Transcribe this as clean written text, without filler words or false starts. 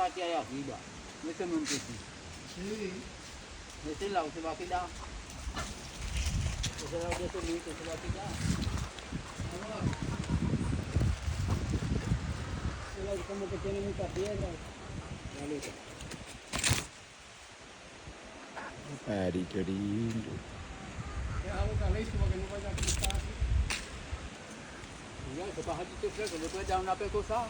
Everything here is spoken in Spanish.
catia ya vida. Ese no entiendo. Sí. Ese lado se va a quitar. Ese lado de ese mito se va a quitar. Ese lado como que tiene mucha piedra. Pari, qué lindo. Déjalo caliente para que no vaya a quitar. Mira, ese pajarito fresco, le puedes dar una pecosa.